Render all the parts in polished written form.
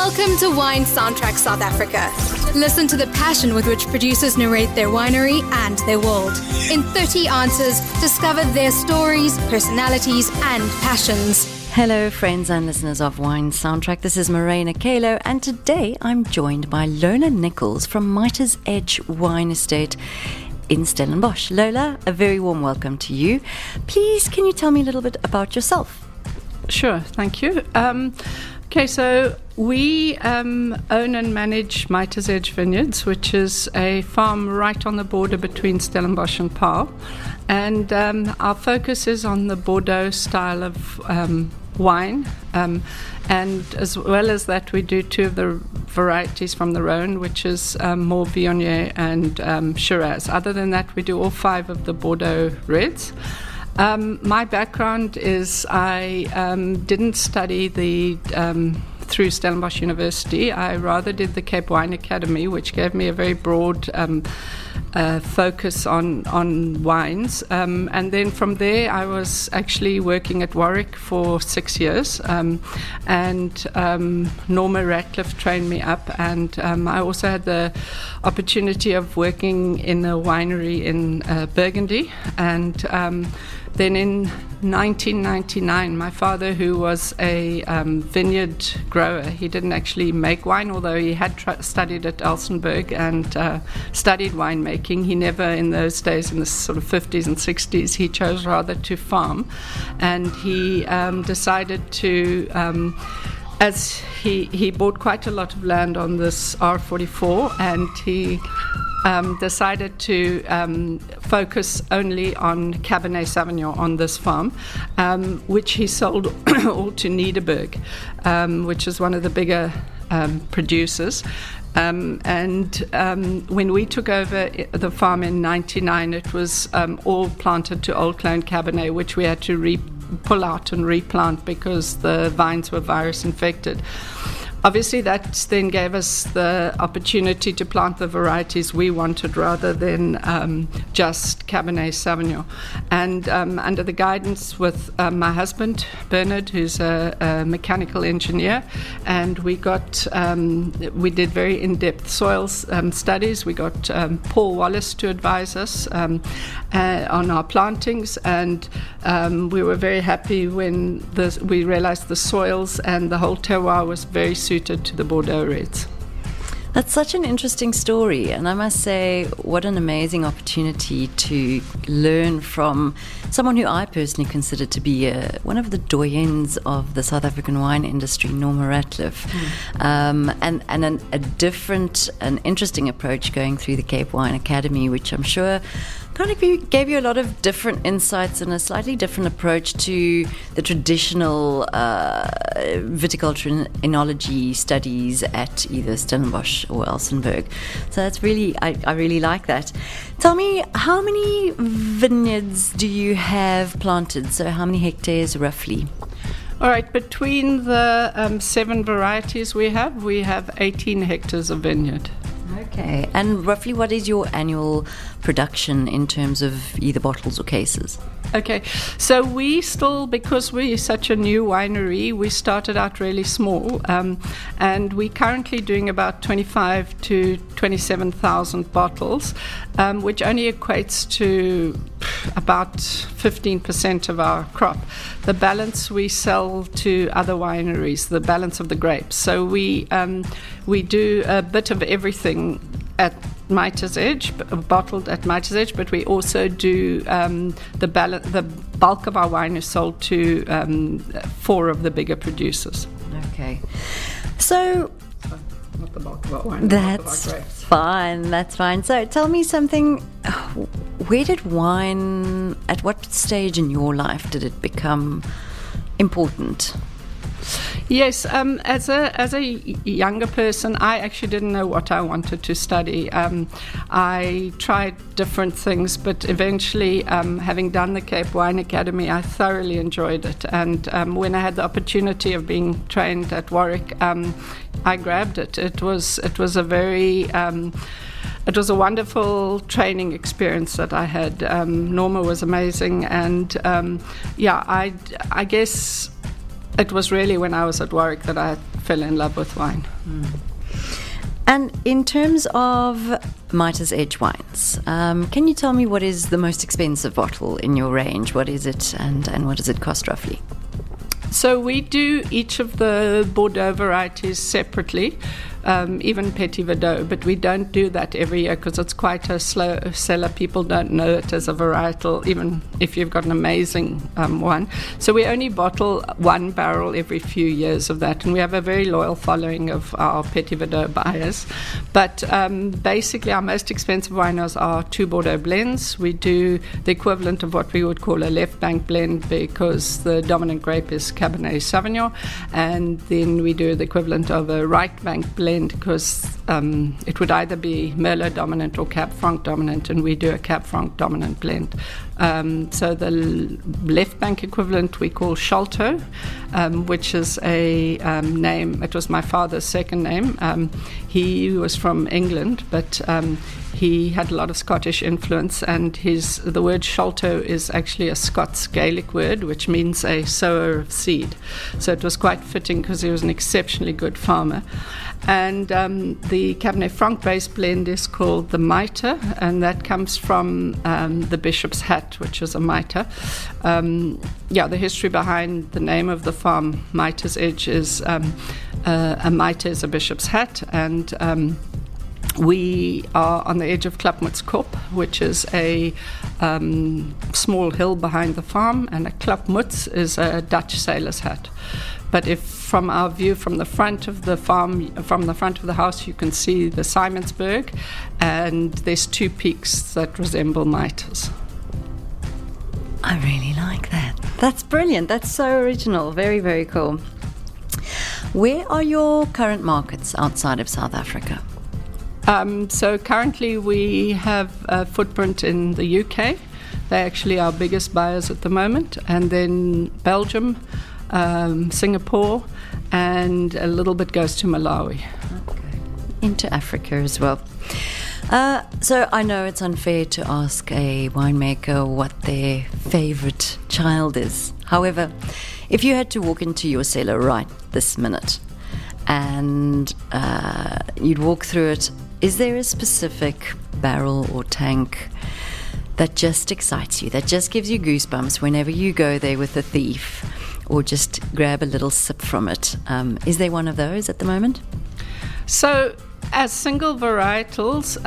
Welcome to Wine Soundtrack South Africa. Listen to the passion with which producers narrate their winery and their world. In 30 answers, discover their stories, personalities, and passions. Hello, friends and listeners of Wine Soundtrack. This is Morena Kalo, and today I'm joined by Lola Nicholls from Mitres Edge Wine Estate in Stellenbosch. Lola, a very warm welcome to you. Please, can you tell me a little bit about yourself? Sure, thank you. Okay, so we own and manage Mitres Edge Vineyards, which is a farm right on the border between Stellenbosch and Paarl. And our focus is on the Bordeaux style of wine. And as well as that, we do two of the varieties from the Rhone, which is more Viognier and Shiraz. Other than that, we do all five of the Bordeaux reds. My background is I didn't study through Stellenbosch University. I rather did the Cape Wine Academy, which gave me a very broad focus on wines. And then from there, I was actually working at Warwick for 6 years. And Norma Ratcliffe trained me up. And I also had the opportunity of working in a winery in Burgundy. And then in 1999, my father, who was a vineyard grower, he didn't actually make wine, although he had studied at Elsenburg and studied winemaking. He never, in those days, in the sort of 50s and 60s, he chose rather to farm. And he decided to, as he bought quite a lot of land on this R44, and he decided to focus only on Cabernet Sauvignon on this farm, which he sold all to Nederburg, which is one of the bigger producers. And when we took over the farm in 99, it was all planted to old clone Cabernet, which we had to pull out and replant because the vines were virus infected. Obviously, that then gave us the opportunity to plant the varieties we wanted rather than just Cabernet Sauvignon. And under the guidance with my husband, Bernard, who's a mechanical engineer, and we did very in-depth soils studies. We got Paul Wallace to advise us on our plantings, and we were very happy when we realized the soils and the whole terroir was very suited to the Bordeaux reds. That's such an interesting story, and I must say, what an amazing opportunity to learn from someone who I personally consider to be one of the doyens of the South African wine industry, Norma Ratcliffe, and a different and interesting approach going through the Cape Wine Academy, which I'm sure kind of gave you a lot of different insights and a slightly different approach to the traditional viticultural enology studies at either Stellenbosch or Elsenburg. So that's really, I really like that. Tell me, how many vineyards do you have planted? So how many hectares roughly? All right, between the 7 varieties we have 18 hectares of vineyard. Okay, and roughly what is your annual production in terms of either bottles or cases? Okay, so we still, because we're such a new winery, we started out really small, and we're currently doing about 25 to 27,000 bottles, which only equates to about 15% of our crop. The balance we sell to other wineries, the balance of the grapes. So we do a bit of everything at Mitres Edge, bottled at Mitres Edge, but we also do the bulk of our wine is sold to 4 of the bigger producers. Okay, so not the bulk of our wine. That's fine. That's fine. So tell me something. Where did wine? At what stage in your life did it become important? Yes, as a younger person, I actually didn't know what I wanted to study. I tried different things, but eventually, having done the Cape Wine Academy, I thoroughly enjoyed it. And when I had the opportunity of being trained at Warwick, I grabbed it. It was a very it was a wonderful training experience that I had. Norma was amazing, and I guess it was really when I was at Warwick that I fell in love with wine. And in terms of Mitres Edge wines, can you tell me what is the most expensive bottle in your range? What is it, and what does it cost roughly? So we do each of the Bordeaux varieties separately, even Petit Verdot, but we don't do that every year because it's quite a slow seller. People don't know it as a varietal, even if you've got an amazing one. So we only bottle one barrel every few years of that, and we have a very loyal following of our Petit Verdot buyers. But basically our most expensive winos are two Bordeaux blends. We do the equivalent of what we would call a left bank blend because the dominant grape is Cabernet Sauvignon, and then we do the equivalent of a right bank blend because it would either be Merlot dominant or Cab Franc dominant, and we do a Cab Franc dominant blend. So the left bank equivalent we call Sholto, which is a name. It was my father's second name. He was from England, but he had a lot of Scottish influence, and the word Sholto is actually a Scots Gaelic word, which means a sower of seed. So it was quite fitting because he was an exceptionally good farmer. And the Cabernet Franc-based blend is called the Mitre, and that comes from the Bishop's Hat, which is a mitre. The history behind the name of the farm, Mitres Edge, is a mitre is a bishop's hat, and we are on the edge of Klapmutskop, which is a small hill behind the farm, and a Klapmuts is a Dutch sailor's hat. But if from our view from the front of the farm, from the front of the house, you can see the Simonsberg, and there's two peaks that resemble mitres. I really like that. That's brilliant. That's so original. Very, very cool. Where are your current markets outside of South Africa? So currently we have a footprint in the UK. They're actually our biggest buyers at the moment. And then Belgium, Singapore, and a little bit goes to Malawi. Okay. Into Africa as well. So I know it's unfair to ask a winemaker what their favorite child is. However, if you had to walk into your cellar right this minute and you'd walk through it, is there a specific barrel or tank that just excites you, that just gives you goosebumps whenever you go there with a thief or just grab a little sip from it? Is there one of those at the moment? So as single varietals,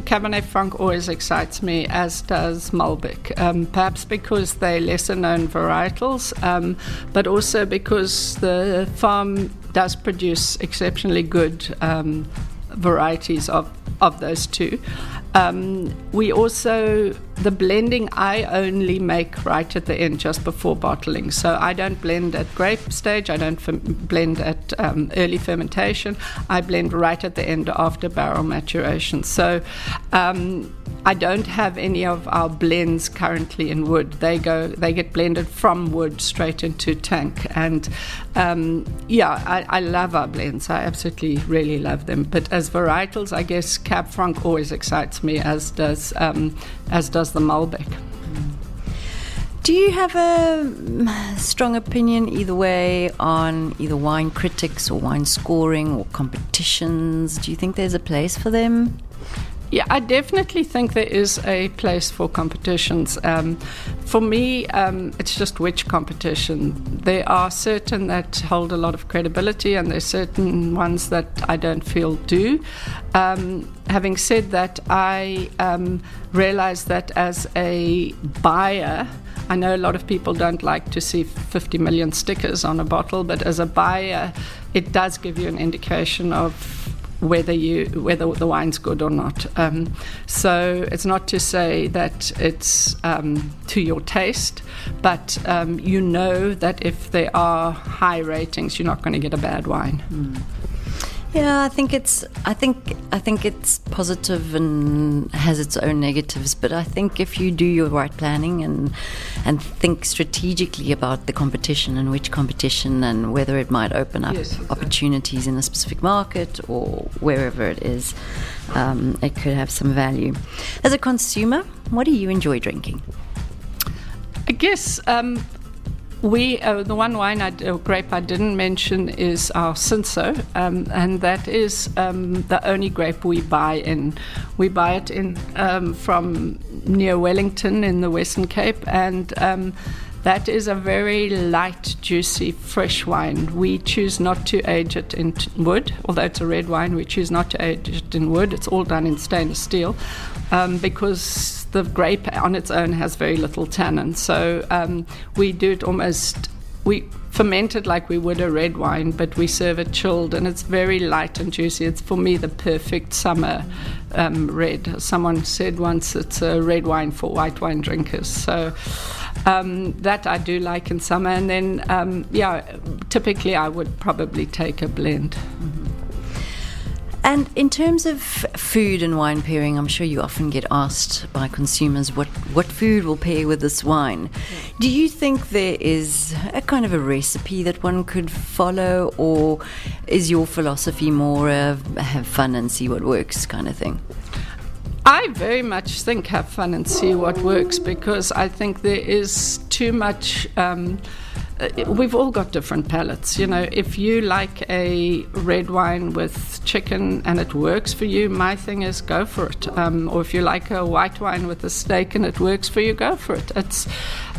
Cabernet Franc always excites me, as does Malbec, perhaps because they're lesser known varietals, but also because the farm does produce exceptionally good varieties of those two. We also, the blending I only make right at the end, just before bottling. So I don't blend at grape stage, I don't blend at early fermentation, I blend right at the end after barrel maturation. So I don't have any of our blends currently in wood. They get blended from wood straight into tank. And I love our blends. I absolutely really love them. But as varietals, I guess Cab Franc always excites me, as does the Malbec. Do you have a strong opinion either way on either wine critics or wine scoring or competitions? Do you think there's a place for them? Yeah, I definitely think there is a place for competitions. For me, it's just which competition. There are certain that hold a lot of credibility, and there's certain ones that I don't feel do. Having said that, I realize that as a buyer, I know a lot of people don't like to see 50 million stickers on a bottle, but as a buyer, it does give you an indication of whether the wine's good or not. So it's not to say that it's to your taste, but you know that if there are high ratings, you're not going to get a bad wine. Yeah, I think it's positive and has its own negatives, but I think if you do your right planning and think strategically about the competition and which competition and whether it might open up opportunities in a specific market or wherever it is, it could have some value. As a consumer, what do you enjoy drinking? I guess The one grape I didn't mention is our Cinso, and that is the only grape we buy in. We buy it in from near Wellington in the Western Cape, and that is a very light, juicy, fresh wine. We choose not to age it in wood, although it's a red wine. We choose not to age it in wood. It's all done in stainless steel because the grape on its own has very little tannin. So we do it we ferment it like we would a red wine, but we serve it chilled, and it's very light and juicy. It's, for me, the perfect summer red. Someone said once it's a red wine for white wine drinkers. So that I do like in summer. And then, typically I would probably take a blend. Mm-hmm. And in terms of food and wine pairing, I'm sure you often get asked by consumers what food will pair with this wine. Yeah. Do you think there is a kind of a recipe that one could follow, or is your philosophy more have fun and see what works kind of thing? I very much think have fun and see what works, because I think there is too much... we've all got different palates. You know, if you like a red wine with chicken and it works for you, my thing is go for it. Or if you like a white wine with a steak and it works for you, go for it.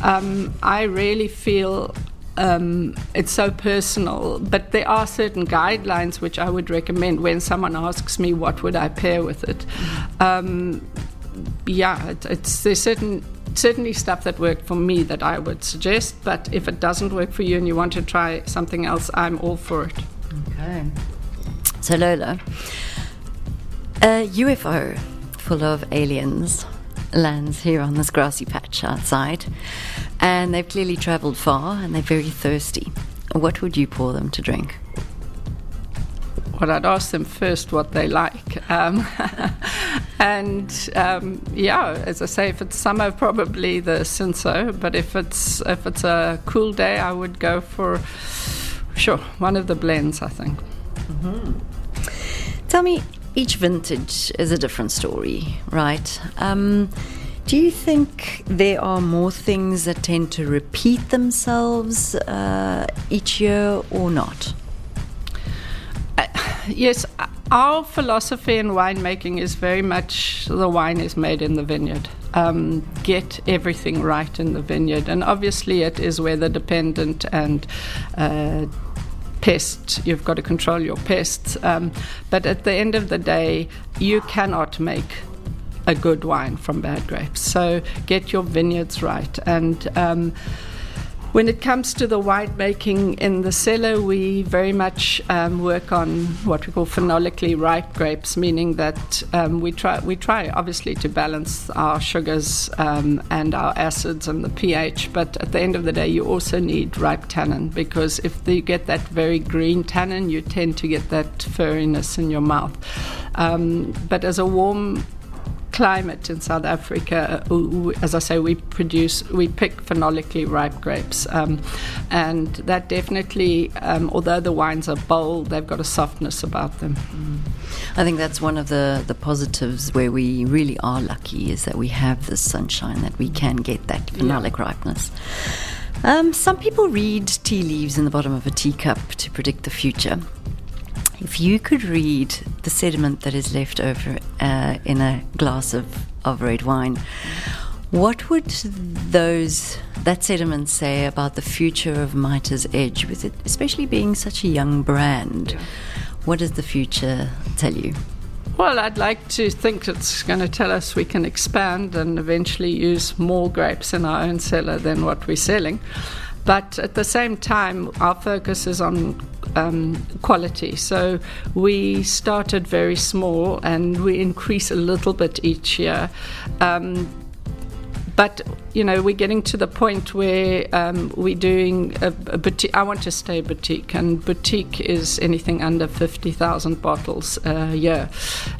I really feel it's so personal, but there are certain guidelines which I would recommend when someone asks me what would I pair with it. There's certainly stuff that worked for me that I would suggest, but if it doesn't work for you and you want to try something else, I'm all for it. Okay. So Lola, a UFO full of aliens lands here on this grassy patch outside, and they've clearly travelled far and they're very thirsty. What would you pour them to drink? Well, I'd ask them first what they like. As I say, if it's summer, probably the Cinso. But if it's a cool day, I would go for, one of the blends, I think. Mm-hmm. Tell me, each vintage is a different story, right? Do you think there are more things that tend to repeat themselves each year or not? Yes, our philosophy in winemaking is very much the wine is made in the vineyard. Get everything right in the vineyard. And obviously it is weather dependent and pests. You've got to control your pests. But at the end of the day, you cannot make a good wine from bad grapes. So get your vineyards right. And when it comes to the winemaking in the cellar, we very much work on what we call phenolically ripe grapes, meaning that we try obviously to balance our sugars and our acids and the pH, but at the end of the day you also need ripe tannin, because if you get that very green tannin, you tend to get that furriness in your mouth. But as a warm climate in South Africa, as I say, we pick phenolically ripe grapes, and that definitely, although the wines are bold, they've got a softness about them. I think that's one of the positives where we really are lucky, is that we have this sunshine, that we can get that phenolic ripeness. Some people read tea leaves in the bottom of a teacup to predict the future. If you could read the sediment that is left over in a glass of red wine, what would that sediment say about the future of Mitre's Edge, with it especially being such a young brand? Yeah. What does the future tell you? Well, I'd like to think it's going to tell us we can expand and eventually use more grapes in our own cellar than what we're selling. But at the same time, our focus is on quality. So we started very small and we increase a little bit each year. But, we're getting to the point where we're doing a boutique. I want to stay boutique, and boutique is anything under 50,000 bottles a year.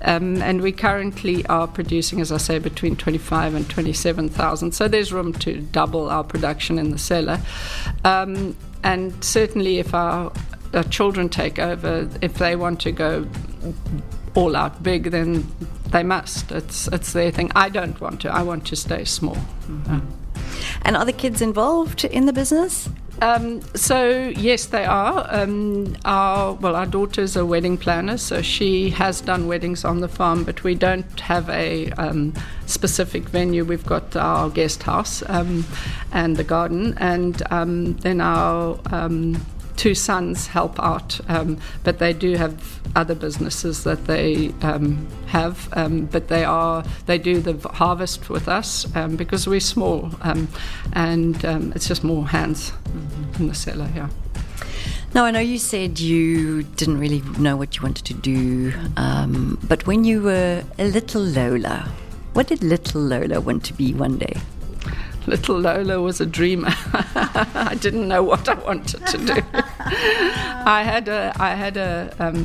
And we currently are producing, as I say, between 25 and 27,000. So there's room to double our production in the cellar. And certainly if our children take over, if they want to go all out big, then they must. It's their thing. I don't want to. I want to stay small. Mm-hmm. And are the kids involved in the business? So yes, they are. Our daughter's a wedding planner, so she has done weddings on the farm, but we don't have a specific venue. We've got our guest house and the garden, and then our two sons help out, but they do have other businesses that they have, but they do the harvest with us because we're small, and it's just more hands in the cellar. Yeah. Now, I know you said you didn't really know what you wanted to do, but when you were a little Lola, what did little Lola want to be one day? Little Lola was a dreamer. I didn't know what I wanted to do.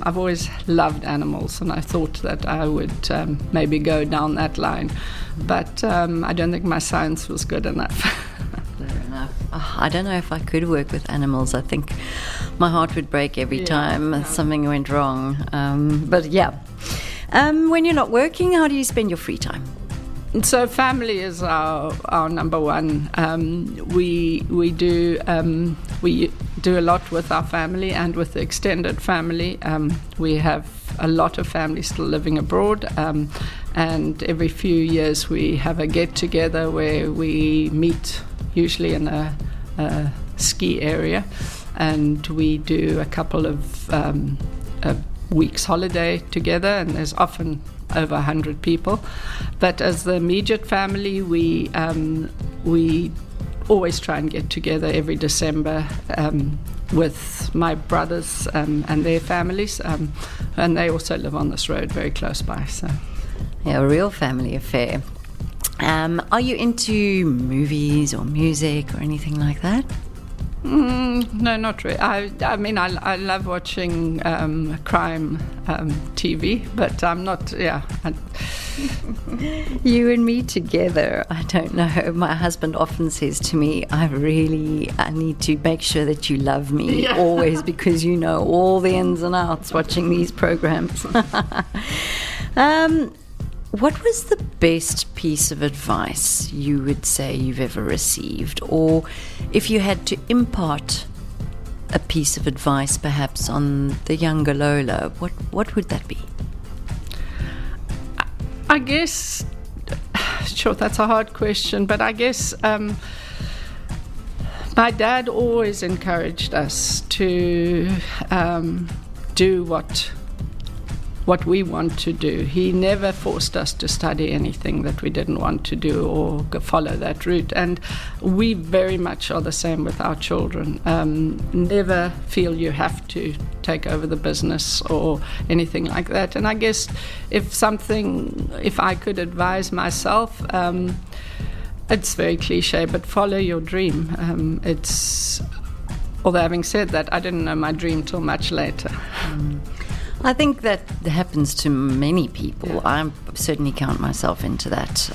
I've always loved animals, and I thought that I would maybe go down that line, but I don't think my science was good enough. Fair enough. I don't know if I could work with animals. I think my heart would break every time something went wrong. But yeah. When you're not working, how do you spend your free time? So family is our number one. We do a lot with our family and with the extended family. We have a lot of family still living abroad, and every few years we have a get together where we meet, usually in a ski area, and we do a couple of weeks holiday together, and there's often over 100 people. But as the immediate family, we always try and get together every December with my brothers and their families, and they also live on this road very close by. So, yeah, a real family affair. Are you into movies or music or anything like that? No, not really. I mean, I love watching crime TV, but I'm not, You and me together, I don't know. My husband often says to me, I need to make sure that you love me always, because you know all the ins and outs watching these programs. What was the best piece of advice you would say you've ever received? Or if you had to impart a piece of advice perhaps on the younger Lola, what would that be? I guess, sure, that's a hard question, but I guess my dad always encouraged us to do what we want to do. He never forced us to study anything that we didn't want to do or follow that route. And we very much are the same with our children. Never feel you have to take over the business or anything like that. And I guess if I could advise myself, it's very cliche, but follow your dream. Although having said that, I didn't know my dream till much later. I think that happens to many people. Yeah. I certainly count myself into that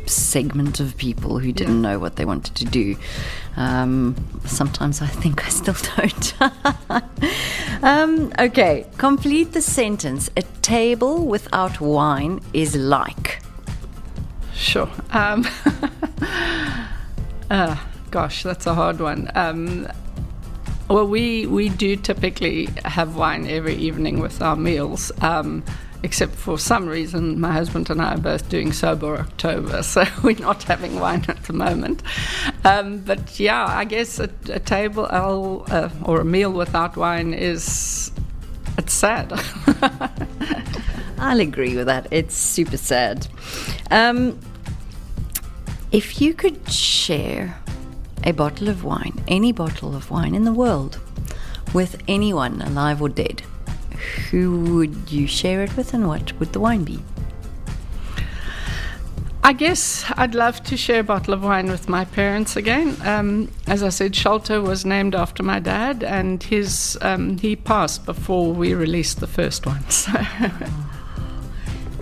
segment of people who didn't know what they wanted to do. Sometimes I think I still don't. Okay, complete the sentence. A table without wine is like. Sure. Gosh, that's a hard one. Well, we do typically have wine every evening with our meals, except for some reason my husband and I are both doing sober October, so we're not having wine at the moment. But yeah, I guess a table or a meal without wine it's sad. I'll agree with that. It's super sad. If you could share a bottle of wine, any bottle of wine in the world, with anyone, alive or dead, who would you share it with, and what would the wine be? I guess I'd love to share a bottle of wine with my parents again. As I said, Sholto was named after my dad, and he passed before we released the first one.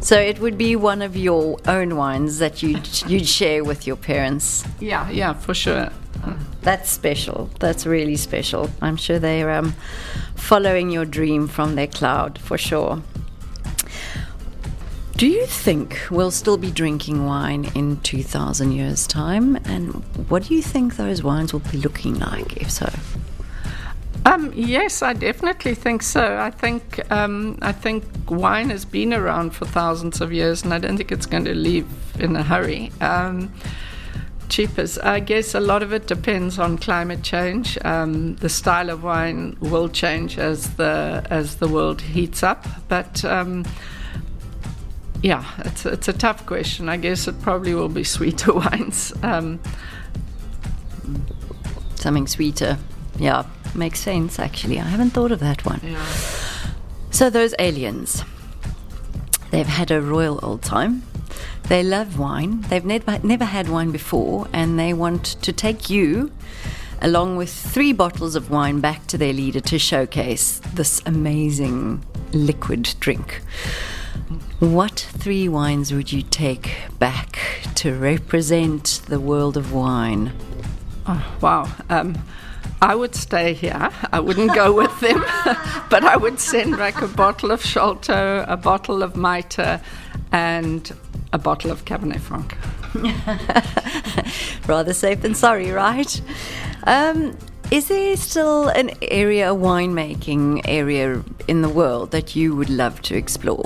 So it would be one of your own wines that you'd share with your parents. Yeah, for sure. That's special. That's really special. I'm sure they're following your dream from their cloud, for sure. Do you think we'll still be drinking wine in 2,000 years' time? And what do you think those wines will be looking like, if so? Yes, I definitely think so. I think wine has been around for thousands of years, and I don't think it's going to leave in a hurry. Cheapers. I guess a lot of it depends on climate change. The style of wine will change as the world heats up, but yeah, it's a tough question. I guess it probably will be sweeter wines. Something sweeter. Yeah, makes sense, actually. I haven't thought of that one. Yeah. So those aliens, they've had a royal old time. They love wine. They've never had wine before, and they want to take you along with 3 bottles of wine back to their leader to showcase this amazing liquid drink. What 3 wines would you take back to represent the world of wine? Oh, wow. I would stay here. I wouldn't go with them, but I would send back a bottle of Sholto, a bottle of Mitre, and a bottle of Cabernet Franc. Rather safe than sorry, right? Is there still an area, a winemaking area in the world that you would love to explore?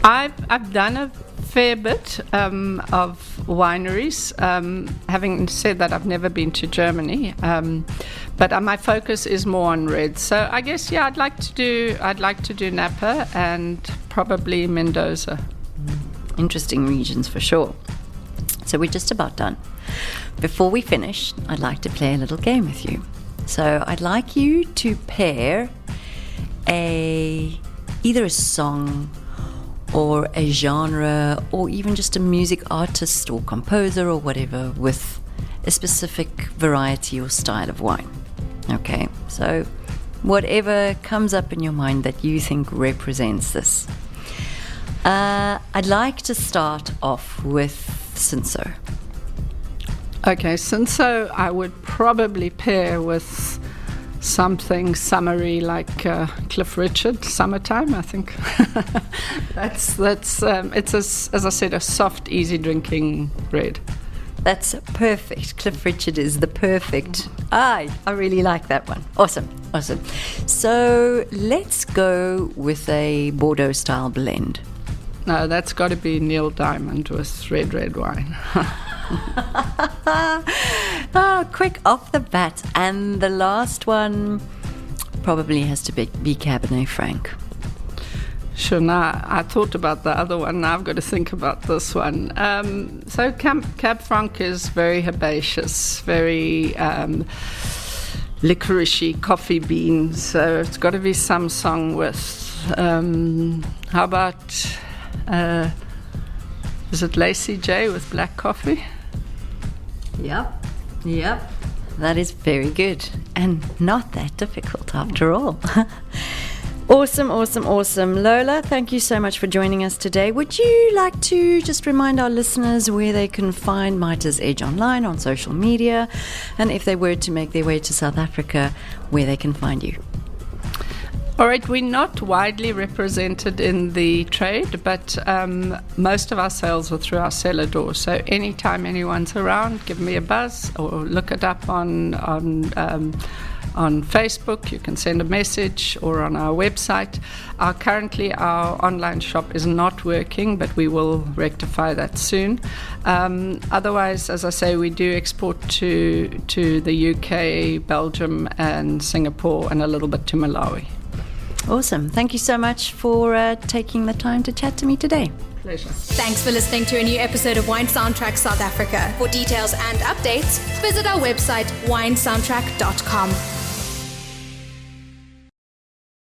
I've done a fair bit of wineries. Having said that, I've never been to Germany, but my focus is more on red. So I guess I'd like to do Napa and probably Mendoza. Interesting regions for sure. So we're just about done. Before we finish, I'd like to play a little game with you. So I'd like you to pair either a song or a genre or even just a music artist or composer or whatever with a specific variety or style of wine. Okay, so whatever comes up in your mind that you think represents this. I'd like to start off with Cinsault. Okay, Cinsault I would probably pair with something summery like Cliff Richard, Summertime, I think. That's as I said, a soft, easy drinking red. That's perfect. Cliff Richard is the perfect. I really like that one. Awesome. So let's go with a Bordeaux style blend. No, that's got to be Neil Diamond with red wine. Quick off the bat. And the last one probably has to be Cabernet Franc. Sure, now I thought about the other one. Now I've got to think about this one. So Cab Franc is very herbaceous, very licoricey, coffee beans. So it's got to be some song with, how about, is it Lacey J with Black Coffee? Yep. That is very good and not that difficult after all. Awesome. Lola, thank you so much for joining us today. Would you like to just remind our listeners where they can find Mitres Edge online on social media, and if they were to make their way to South Africa, where they can find you? All right, we're not widely represented in the trade, but most of our sales are through our cellar door. So anytime anyone's around, give me a buzz or look it up on Facebook. You can send a message, or on our website. Currently, our online shop is not working, but we will rectify that soon. Otherwise, as I say, we do export to the UK, Belgium, and Singapore, and a little bit to Malawi. Awesome. Thank you so much for taking the time to chat to me today. Pleasure. Thanks for listening to a new episode of Wine Soundtrack South Africa. For details and updates, visit our website winesoundtrack.com.